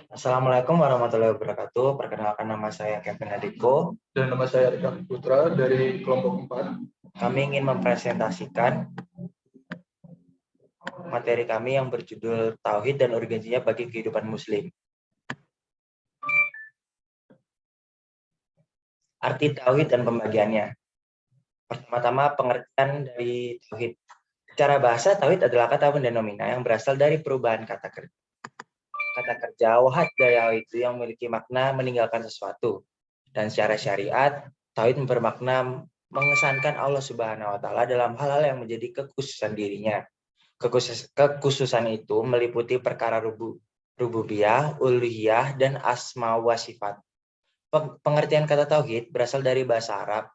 Assalamualaikum warahmatullahi wabarakatuh. Perkenalkan, nama saya Kevin Adiko. Dan nama saya Rika Putra dari kelompok 4. Kami ingin mempresentasikan materi kami yang berjudul Tauhid dan Urgensinya bagi Kehidupan Muslim. Arti Tauhid dan pembagiannya. Pertama-tama, pengertian dari Tauhid. Secara bahasa, Tauhid adalah kata pendenomina yang berasal dari perubahan kata kerja. Kata kerja wahad daya itu yang memiliki makna meninggalkan sesuatu. Dan secara syariat, Tauhid bermakna mengesankan Allah Subhanahu wa Ta'ala dalam hal-hal yang menjadi kekhususan dirinya. Kekhususan itu meliputi perkara rububiyah, uluhiyah, dan asma wa sifat. Pengertian kata tauhid berasal dari bahasa Arab.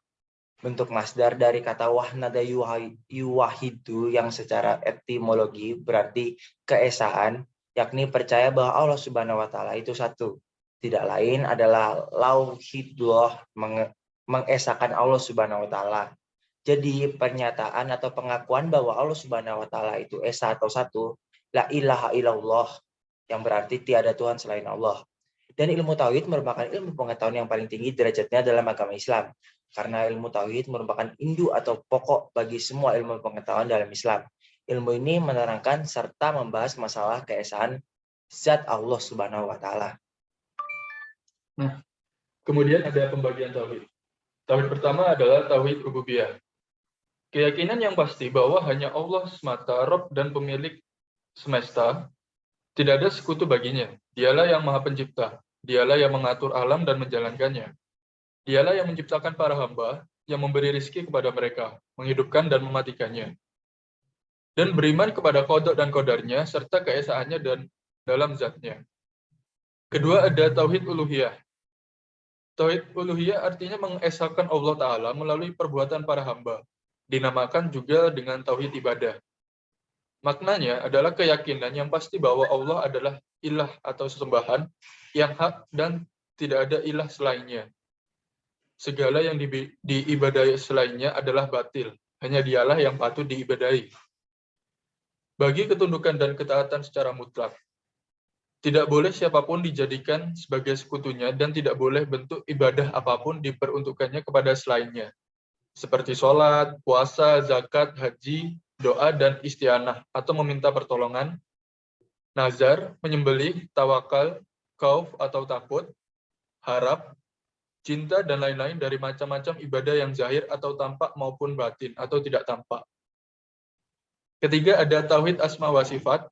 Bentuk masdar dari kata wahnada yuwahidu yang secara etimologi berarti keesaan, yakni percaya bahwa Allah Subhanahu wa Ta'ala itu satu. Tidak lain adalah lauhidullah, mengesahkan Allah Subhanahu wa Ta'ala. Jadi pernyataan atau pengakuan bahwa Allah Subhanahu wa Ta'ala itu esa atau satu, la ilaha illallah, yang berarti tiada Tuhan selain Allah. Dan ilmu tauhid merupakan ilmu pengetahuan yang paling tinggi derajatnya dalam agama Islam. Karena ilmu tauhid merupakan induk atau pokok bagi semua ilmu pengetahuan dalam Islam. Ilmu ini menerangkan serta membahas masalah keesaan zat Allah Subhanahu wa Ta'ala. Nah, kemudian ada pembagian tauhid. Tauhid pertama adalah tauhid rububiyah. Keyakinan yang pasti bahwa hanya Allah semata Rabb dan pemilik semesta, tidak ada sekutu baginya. Dialah yang Maha Pencipta. Dialah yang mengatur alam dan menjalankannya. Dialah yang menciptakan para hamba, yang memberi rizki kepada mereka, menghidupkan dan mematikannya. Dan beriman kepada qada dan qadarnya, serta keesaannya dan dalam zatnya. Kedua ada tauhid uluhiyah. Tauhid uluhiyah artinya mengesahkan Allah Ta'ala melalui perbuatan para hamba. Dinamakan juga dengan tauhid ibadah. Maknanya adalah keyakinan yang pasti bahwa Allah adalah ilah atau sesembahan yang hak dan tidak ada ilah selainnya. Segala yang diibadahi selainnya adalah batil. Hanya dialah yang patut diibadahi. Bagi ketundukan dan ketaatan secara mutlak. Tidak boleh siapapun dijadikan sebagai sekutunya dan tidak boleh bentuk ibadah apapun diperuntukkannya kepada selainnya. Seperti sholat, puasa, zakat, haji, doa, dan istianah atau meminta pertolongan, nazar, menyembelih, tawakal, khauf atau takut, harap, cinta, dan lain-lain dari macam-macam ibadah yang zahir atau tampak maupun batin atau tidak tampak. Ketiga ada tauhid asma wa sifat,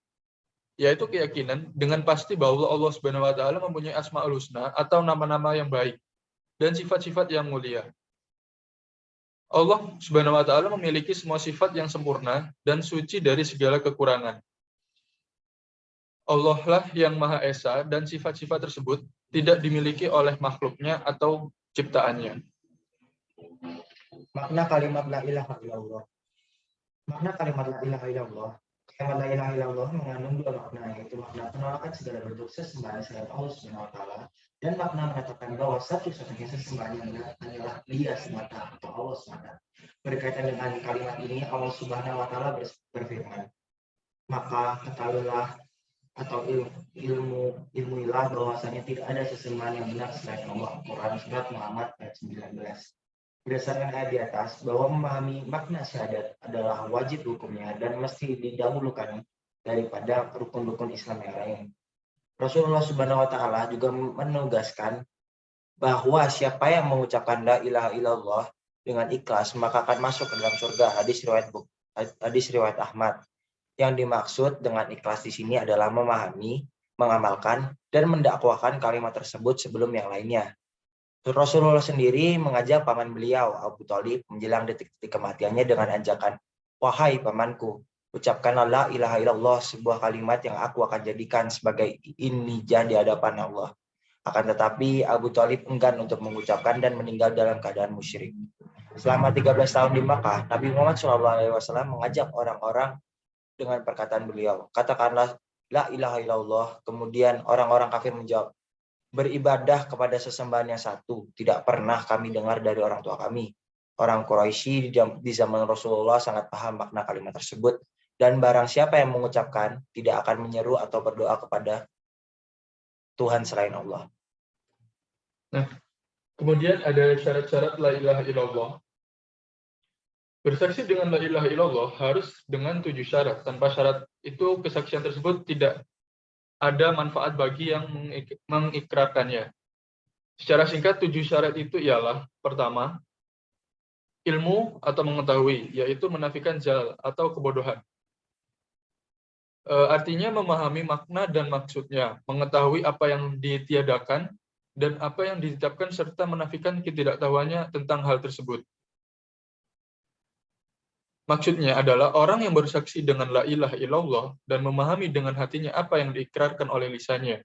yaitu keyakinan dengan pasti bahwa Allah Subhanahu wa Ta'ala mempunyai asmaul husna atau nama-nama yang baik dan sifat-sifat yang mulia. Allah Subhanahu wa Ta'ala memiliki semua sifat yang sempurna dan suci dari segala kekurangan. Allah lah yang Maha Esa dan sifat-sifat tersebut tidak dimiliki oleh makhluknya atau ciptaannya. Makna kalimat la ilaha illallah. Makna kalimat la ilaha illallah. Kalimat la ilaha illallah mengandung dua makna, yaitu makna penolakan segala bentuk sesembahan selain Allah Subhanahu wa Ta'ala dan makna mengatakan bahwa satu-satunya sesembahan yang hanyalah Dia semata atau Allah semata. Berkaitan dengan kalimat ini, Allah Subhanahu wa Ta'ala berfirman, maka ketahuilah atau ilmuilah bahwasanya tidak ada sesembahan yang benar selain Allah. Quran surat Muhammad ayat 19. Berdasarkan ayat di atas, bahwa memahami makna syahadat adalah wajib hukumnya dan mesti didahulukan daripada rukun-rukun Islam yang lain. Rasulullah Subhanahu wa Ta'ala juga menugaskan bahwa siapa yang mengucapkan la ilaha illallah dengan ikhlas maka akan masuk ke dalam surga. Hadis riwayat Ahmad. Yang dimaksud dengan ikhlas di sini adalah memahami, mengamalkan, dan mendakwahkan kalimat tersebut sebelum yang lainnya. Rasulullah sendiri mengajak paman beliau, Abu Thalib, menjelang detik-detik kematiannya dengan ajakan, wahai pamanku, ucapkanlah la ilaha illallah, sebuah kalimat yang aku akan jadikan sebagai inijah di hadapan Allah. Akan tetapi Abu Thalib enggan untuk mengucapkan dan meninggal dalam keadaan musyrik. Selama 13 tahun di Makkah, Nabi Muhammad SAW mengajak orang-orang dengan perkataan beliau, katakanlah la ilaha illallah. Kemudian orang-orang kafir menjawab, beribadah kepada sesembahan yang satu tidak pernah kami dengar dari orang tua kami. Orang Quraisy di zaman Rasulullah sangat paham makna kalimat tersebut Dan barang siapa yang mengucapkan, tidak akan menyeru atau berdoa kepada Tuhan selain Allah. Nah, kemudian ada syarat-syarat la ilaha illallah. Bersaksi dengan la ilaha illallah harus dengan 7 syarat. Tanpa syarat itu kesaksian tersebut tidak ada manfaat bagi yang mengikrarkannya. Secara singkat, 7 syarat itu ialah: pertama, ilmu atau mengetahui, yaitu menafikan jalal atau kebodohan. Artinya memahami makna dan maksudnya, mengetahui apa yang ditiadakan dan apa yang ditetapkan, serta menafikan ketidaktahuannya tentang hal tersebut. Maksudnya adalah orang yang bersaksi dengan la ilaha illallah dan memahami dengan hatinya apa yang diikrarkan oleh lisannya.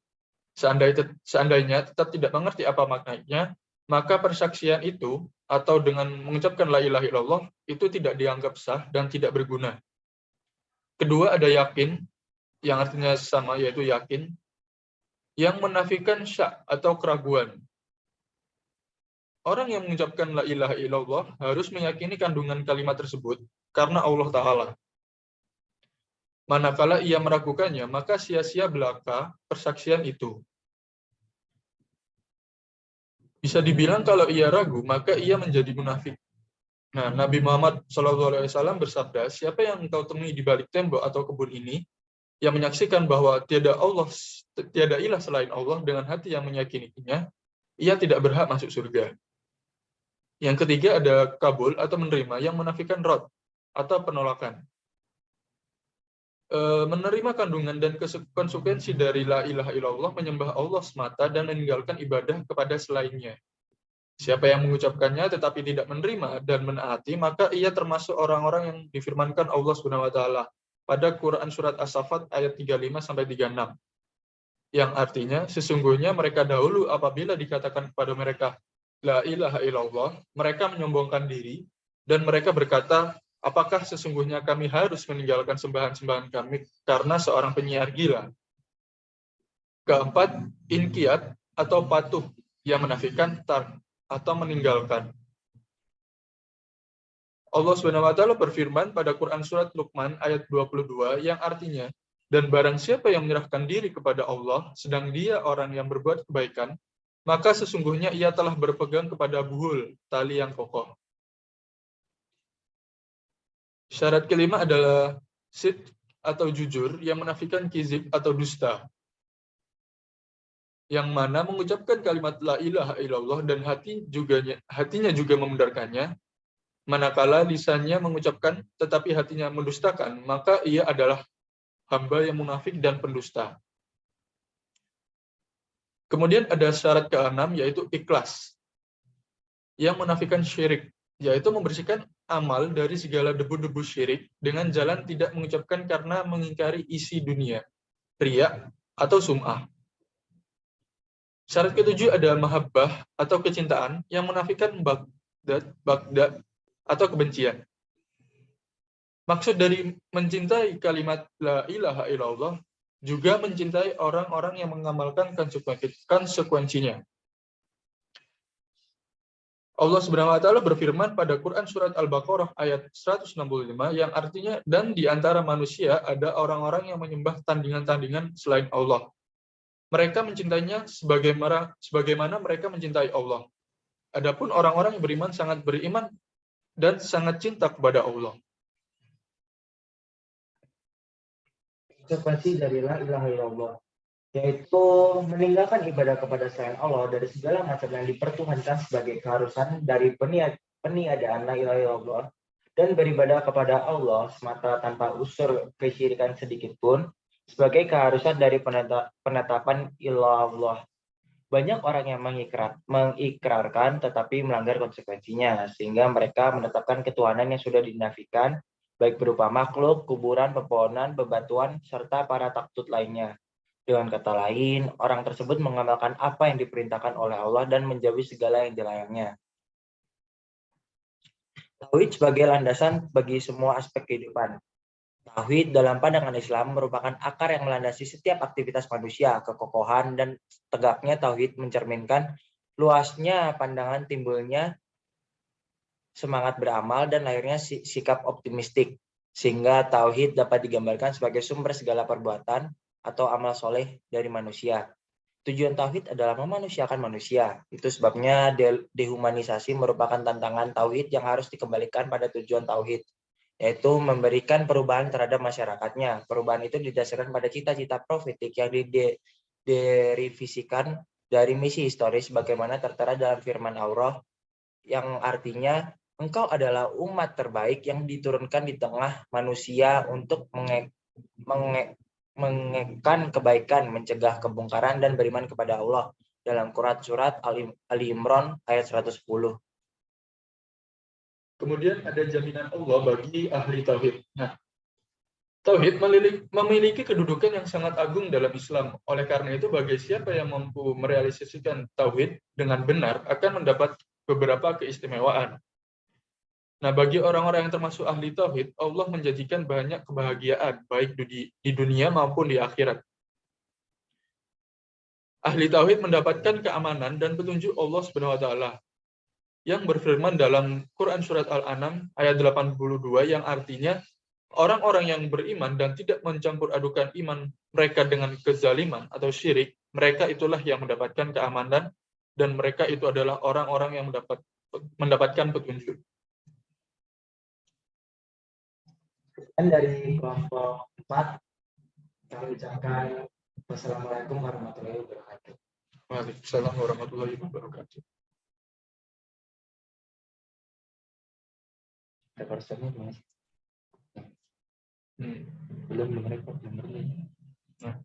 Seandainya tetap tidak mengerti apa maknanya, maka persaksian itu atau dengan mengucapkan la ilaha illallah itu tidak dianggap sah dan tidak berguna. Kedua, ada yakin, yang artinya sama, yaitu yakin, yang menafikan syak atau keraguan. Orang yang mengucapkan la ilaha illallah harus meyakini kandungan kalimat tersebut karena Allah Ta'ala. Manakala ia meragukannya, maka sia-sia belaka persaksian itu. Bisa dibilang kalau ia ragu, maka ia menjadi munafik. Nah, Nabi Muhammad SAW bersabda, siapa yang engkau temui di balik tembok atau kebun ini, yang menyaksikan bahwa tiada ilah selain Allah dengan hati yang meyakininya, ia tidak berhak masuk surga. Yang ketiga ada kabul atau menerima, yang menafikan rad atau penolakan. Menerima kandungan dan konsekuensi dari la ilaha illallah, menyembah Allah semata dan meninggalkan ibadah kepada selainnya. Siapa yang mengucapkannya tetapi tidak menerima dan menaati, maka ia termasuk orang-orang yang difirmankan Allah Subhanahu wa taala pada Quran surat As-Saffat ayat 35 sampai 36. Yang artinya sesungguhnya mereka dahulu apabila dikatakan kepada mereka la ilaha illallah, mereka menyombongkan diri dan mereka berkata, apakah sesungguhnya kami harus meninggalkan sembahan-sembahan kami karena seorang penyiar gila? Keempat, inqiyad atau patuh, yang menafikan tark atau meninggalkan. Allah Subhanahu wa taala berfirman pada Quran surat Luqman ayat 22 yang artinya, dan barang siapa yang menyerahkan diri kepada Allah sedang dia orang yang berbuat kebaikan, maka sesungguhnya ia telah berpegang kepada buhul, tali yang kokoh. Syarat kelima adalah sidq atau jujur, yang menafikan kizib atau dusta. Yang mana mengucapkan kalimat la ilaha illallah dan hatinya juga membenarkannya, manakala lisannya mengucapkan tetapi hatinya mendustakan, maka ia adalah hamba yang munafik dan pendusta. Kemudian ada syarat keenam, yaitu ikhlas, yang menafikan syirik, yaitu membersihkan amal dari segala debu-debu syirik dengan jalan tidak mengucapkan karena mengingkari isi dunia, riya atau sum'ah. Syarat ketujuh ada mahabbah atau kecintaan, yang menafikan bagda atau kebencian. Maksud dari mencintai kalimat la ilaha illallah juga mencintai orang-orang yang mengamalkan konsekuensinya. Allah Subhanahu wa taala berfirman pada Quran surat Al-Baqarah ayat 165 yang artinya, dan di antara manusia ada orang-orang yang menyembah tandingan-tandingan selain Allah. Mereka mencintainya sebagaimana mereka mencintai Allah. Adapun orang-orang yang beriman sangat beriman dan sangat cinta kepada Allah. Konsekuensi dari la ilaha illallah, yaitu meninggalkan ibadah kepada selain Allah dari segala macam yang dipertuhankan sebagai keharusan dari peniadaan la ilaha illallah, dan beribadah kepada Allah semata tanpa unsur kesyirikan sedikit pun sebagai keharusan dari penetapan illallah. Banyak orang yang mengikrarkan tetapi melanggar konsekuensinya, sehingga mereka menetapkan ketuhanan yang sudah dinafikan, baik berupa makhluk, kuburan, pepohonan, bebatuan, serta para taktut lainnya. Dengan kata lain, orang tersebut mengamalkan apa yang diperintahkan oleh Allah dan menjauhi segala yang dilarangnya. Tauhid sebagai landasan bagi semua aspek kehidupan. Tauhid dalam pandangan Islam merupakan akar yang melandasi setiap aktivitas manusia. Kekokohan dan tegaknya tauhid mencerminkan luasnya pandangan, timbulnya semangat beramal, dan lahirnya sikap optimistik. sehingga tauhid dapat digambarkan sebagai sumber segala perbuatan atau amal soleh dari manusia. Tujuan tauhid adalah memanusiakan manusia. Itu sebabnya dehumanisasi merupakan tantangan tauhid yang harus dikembalikan pada tujuan tauhid, yaitu memberikan perubahan terhadap masyarakatnya. Perubahan itu didasarkan pada cita-cita profetik yang derivisikan dari misi historis bagaimana tertera dalam firman Allah yang artinya engkau adalah umat terbaik yang diturunkan di tengah manusia untuk mengekan kebaikan, mencegah kebongkaran, dan beriman kepada Allah dalam surat Ali Imran ayat 110. Kemudian ada jaminan Allah bagi ahli tauhid. Nah, tauhid memiliki kedudukan yang sangat agung dalam Islam. Oleh karena itu, bagi siapa yang mampu merealisasikan tauhid dengan benar akan mendapat beberapa keistimewaan. Nah, bagi orang-orang yang termasuk ahli tauhid, Allah menjanjikan banyak kebahagiaan, baik di dunia maupun di akhirat. Ahli tauhid mendapatkan keamanan dan petunjuk Allah Subhanahu wa taala yang berfirman dalam Quran surat Al-An'am ayat 82 yang artinya orang-orang yang beriman dan tidak mencampur adukan iman mereka dengan kezaliman atau syirik, mereka itulah yang mendapatkan keamanan dan mereka itu adalah orang-orang yang mendapatkan petunjuk. Dan dari kelompok 4, kami ucapkan wassalamualaikum warahmatullahi wabarakatuh. Waalaikumsalam warahmatullahi wabarakatuh. Rekordernya belum? Hmm. Belum rekod, belum. Nah.